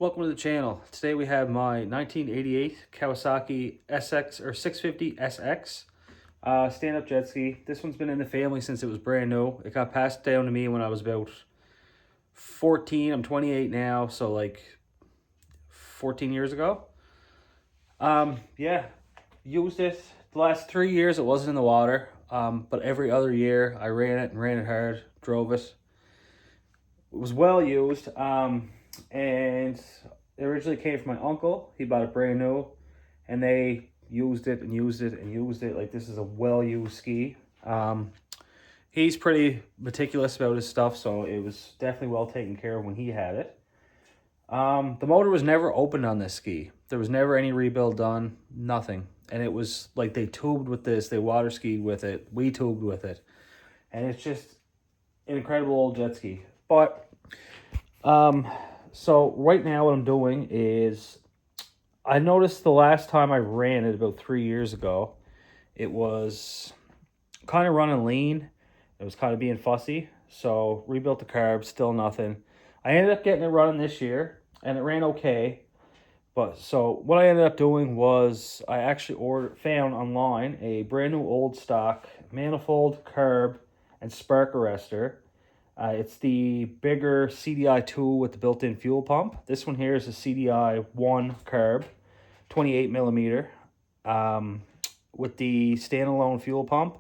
Welcome to the channel. Today we have my 1988 Kawasaki SX or 650 SX stand-up jet ski. This one's been in the family since it was brand new. It got passed down to me when I was about 14. I'm 28 now, so like 14 years ago. Yeah, used it the last 3 years. It wasn't in the water, but every other year I ran it and ran it hard, drove it. It was well used. And it originally came from my uncle. He bought it brand new, and they used it and used it and used it. Like, this is a well-used ski. He's pretty meticulous about his stuff, so it was definitely well taken care of when he had it. The motor was never opened on this ski. There was never any rebuild done, nothing. And it was like they tubed with this, they water skied with it, we tubed with it. And it's just an incredible old jet ski. But so right now what I'm doing is, I noticed the last time I ran it about 3 years ago, it was kind of running lean. It was kind of being fussy. So rebuilt the carbs, still nothing. I ended up getting it running this year and it ran okay. But so what I ended up doing was I actually found online a brand new old stock manifold, carb, and spark arrestor. It's the bigger CDI 2 with the built-in fuel pump. This one here is a CDI 1 carb, 28 millimeter, with the standalone fuel pump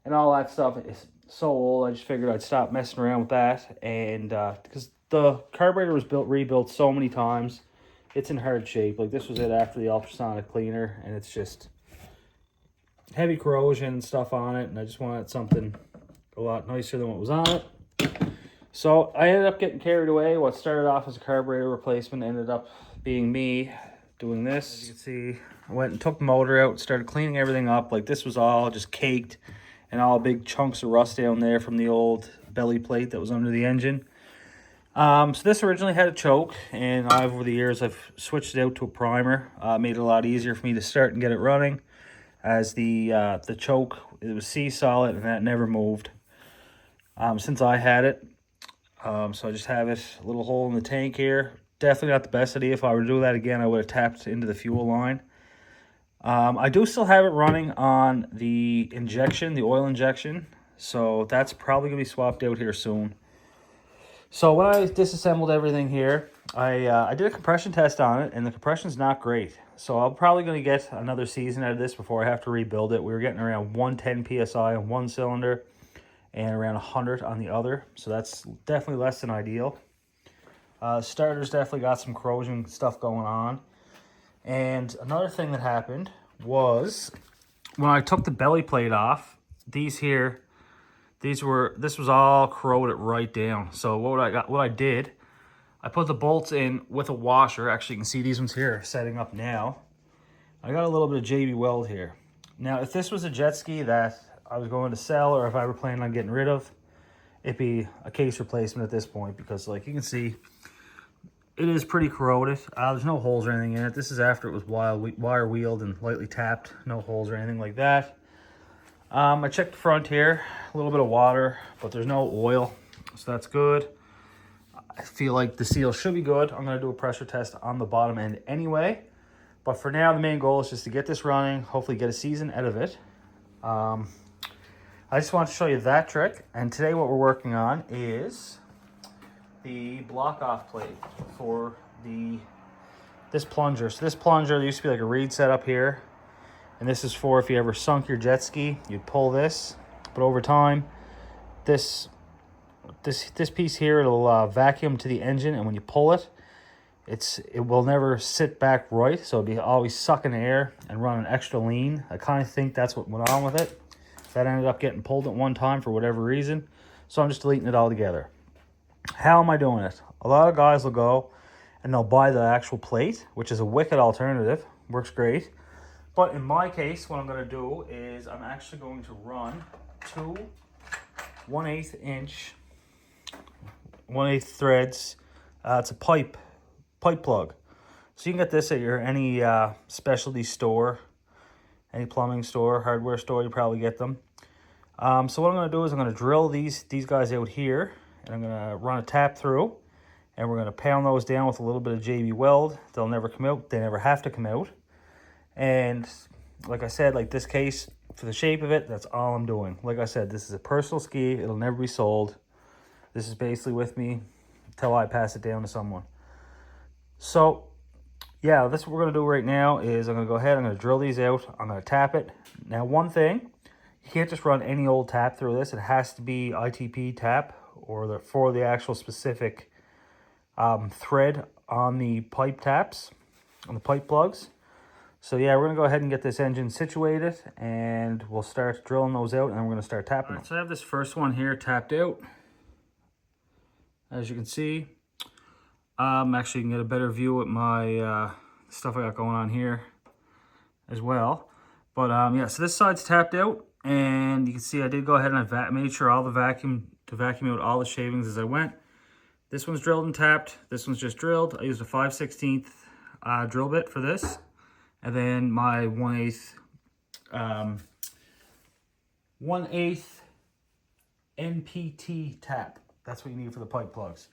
and all that stuff. Is so old, I just figured I'd stop messing around with that. And because the carburetor was rebuilt so many times, it's in hard shape. Like, this was it after the ultrasonic cleaner, and it's just heavy corrosion and stuff on it. And I just wanted something a lot nicer than what was on it. So I ended up getting carried away. What started off as a carburetor replacement ended up being me doing this. As you can see, I went and took the motor out, started cleaning everything up. Like, this was all just caked and all big chunks of rust down there from the old belly plate that was under the engine. So this originally had a choke, and over the years I've switched it out to a primer. Made it a lot easier for me to start and get it running, as the choke, it was sea-solid and that never moved since I had it. So I just have it, a little hole in the tank here. Definitely not the best idea. If I were to do that again, I would have tapped into the fuel line. I do still have it running on the injection, the oil injection. So that's probably going to be swapped out here soon. So when I disassembled everything here, I did a compression test on it, and the compression's not great. So I'm probably going to get another season out of this before I have to rebuild it. We were getting around 110 PSI on one cylinder and around 100 on the other. So that's definitely less than ideal. Starter's definitely got some corrosion stuff going on. And another thing that happened was when I took the belly plate off, this was all corroded right down. So what I did, I put the bolts in with a washer. Actually, you can see these ones here setting up now. I got a little bit of JB Weld here. Now, if this was a jet ski that I was going to sell, or if I were planning on getting rid of, it'd be a case replacement at this point, because like you can see, it is pretty corroded. There's no holes or anything in it. This is after it was wire wheeled and lightly tapped. No holes or anything like that. I checked the front here, a little bit of water, but there's no oil, so that's good. I feel like the seal should be good. I'm going to do a pressure test on the bottom end anyway. But for now, the main goal is just to get this running, hopefully get a season out of it. I just want to show you that trick. And today what we're working on is the block-off plate for this plunger. So this plunger, there used to be like a reed set up here. And this is for if you ever sunk your jet ski, you'd pull this. But over time, this piece here, it'll vacuum to the engine, and when you pull it, it will never sit back right. So it'll be always sucking air and running extra lean. I kind of think that's what went on with it. That ended up getting pulled at one time for whatever reason. So I'm just deleting it all together. How am I doing it? A lot of guys will go and they'll buy the actual plate, which is a wicked alternative. Works great. But in my case, what I'm going to do is I'm actually going to run two 1/8 inch 1/8 threads. It's a pipe plug. So you can get this at any specialty store, any plumbing store, hardware store. You probably get them. So what I'm going to do is I'm going to drill these guys out here, and I'm going to run a tap through, And we're going to pound those down with a little bit of JB Weld. They'll never come out. They never have to come out. And like I said, like this case, for the shape of it, that's all I'm doing. Like I said, this is a personal ski. It'll never be sold. This is basically with me until I pass it down to someone. So, yeah, this what we're going to do right now is I'm going to go ahead, I'm going to drill these out. I'm going to tap it. Now, one thing, you can't just run any old tap through this. It has to be ITP tap or for the actual specific thread on the pipe taps, on the pipe plugs. So yeah, we're going to go ahead and get this engine situated and we'll start drilling those out and we're going to start tapping them. So I have this first one here tapped out. As you can see, actually you can get a better view with my stuff I got going on here as well. But yeah, so this side's tapped out and you can see I did go ahead and I made sure all the vacuum out all the shavings as I went. This one's drilled and tapped. This one's just drilled. I used a 5/16 drill bit for this. And then my 1/8 NPT tap. That's what you need for the pipe plugs.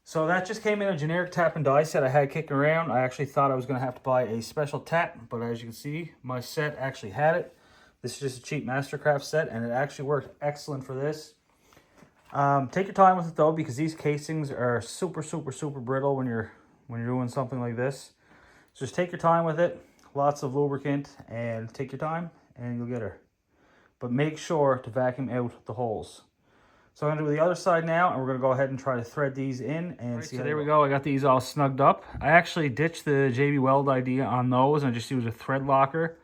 So that just came in a generic tap and die set I had kicking around. I actually thought I was going to have to buy a special tap, but as you can see, my set actually had it. This is just a cheap Mastercraft set, and it actually worked excellent for this. Take your time with it though, because these casings are super brittle when you're doing something like this. So just take your time with it, lots of lubricant, and take your time, and you'll get her. But make sure to vacuum out the holes. So I'm going to do the other side now, and we're going to go ahead and try to thread these in and see. So there we go. I got these all snugged up. I actually ditched the JB Weld idea on those, and I just used a thread locker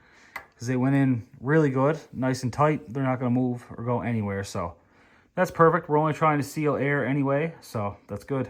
because they went in really good, nice and tight. They're not going to move or go anywhere, so that's perfect. We're only trying to seal air anyway, so that's good.